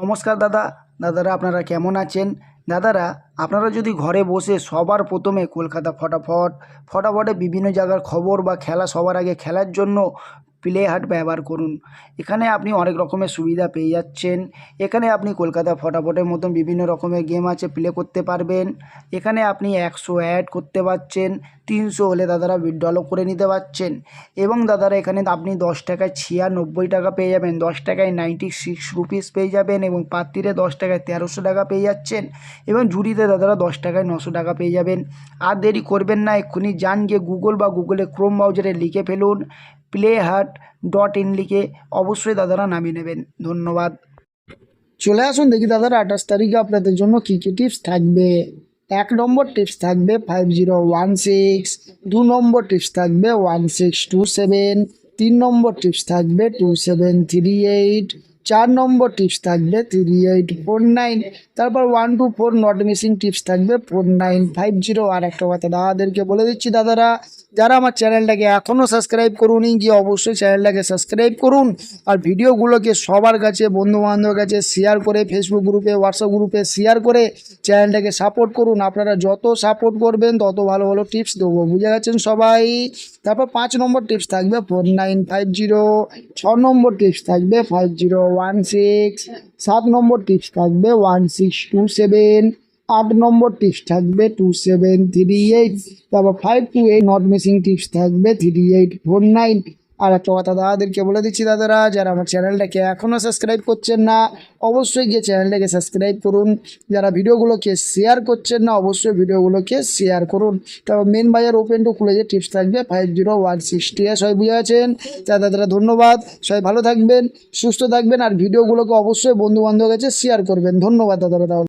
নমস্কার দাদারা আপনারা কেমন আছেন? দাদারা, আপনারা যদি ঘরে বসে সবার প্রথমে কলকাতা ফটাফটে বিভিন্ন জায়গার খবর বা খেলা সবার আগে খেলার জন্য প্লে হাট ব্যবহার করুন। এখানে আপনি অনেক রকমের সুবিধা পেয়ে যাচ্ছেন। এখানে আপনি কলকাতা ফটাফটের মতন বিভিন্ন রকমের গেম আছে, প্লে করতে পারবেন। এখানে আপনি 100 অ্যাড করতে পারছেন, 300 হলে দাদারা উইথড্রও করে নিতে পারছেন। এবং দাদারা এখানে আপনি 10 টাকায় 96 টাকা পেয়ে যাবেন, 10 টাকায় 96 রুপিস পেয়ে যাবেন, এবং পাত্তিরে 10 টাকায় 1300 টাকা পেয়ে যাচ্ছেন, এবং ঝুড়িতে দাদারা 10 টাকায় 900 টাকা পেয়ে যাবেন। আর দেরি করবেন না, এক্ষুনি যান গিয়ে গুগলে ক্রোম ব্রাউজারে লিখে ফেলুন playhut.in, লিখে অবশ্যই দাদারা নামিয়ে নেবেন। ধন্যবাদ। চলে আসুন দেখি দাদারা 28 তারিখে আপনাদের জন্য কী কী টিপস থাকবে। 1 নম্বর টিপস থাকবে 5016, 2 নম্বর টিপস থাকবে 1627, 3 নম্বর টিপস থাকবে 2738, 4 নম্বর টিপস থাকবে 3849, তারপর 1 to 4 নট মিসিং টিপস থাকবে 4950। আর একটা কথা দাদাদেরকে বলে দিচ্ছি, দাদারা যারা আমার চ্যানেলটাকে এখনও সাবস্ক্রাইব করুনি, গিয়ে অবশ্যই চ্যানেলটাকে সাবস্ক্রাইব করুন। আর ভিডিওগুলোকে সবার কাছে, বন্ধুবান্ধবের কাছে শেয়ার করে, ফেসবুক গ্রুপে, হোয়াটসঅ্যাপ গ্রুপে শেয়ার করে চ্যানেলটাকে সাপোর্ট করুন। আপনারা যত সাপোর্ট করবেন তত ভালো ভালো টিপস দেবো, বুঝে গেছেন সবাই। তারপর 5 নম্বর টিপস থাকবে 4950, 6 নম্বর টিপস থাকবে 5016, 7 নম্বর টিপস থাকবে 1627, 8 নম্বর টিপস থাকবে 2738, তারপর 5 to 8 নট মিসিং টিপস থাকবে 3849। আর একটা কথা দাদাদেরকে বলে দিচ্ছি, দাদারা যারা আমার চ্যানেলটাকে এখনও সাবস্ক্রাইব করছেন না, অবশ্যই গিয়ে চ্যানেলটাকে সাবস্ক্রাইব করুন। যারা ভিডিওগুলোকে শেয়ার করছেন না, অবশ্যই ভিডিওগুলোকে শেয়ার করুন। তারপর মেন বাজার ওপেন টু খুলে যে টিপস থাকবে 5016। সবাই বুঝে আছেন? দাদারা ধন্যবাদ, সবাই ভালো থাকবেন, সুস্থ থাকবেন, আর ভিডিওগুলোকে অবশ্যই বন্ধুবান্ধবের কাছে শেয়ার করবেন। ধন্যবাদ দাদারা।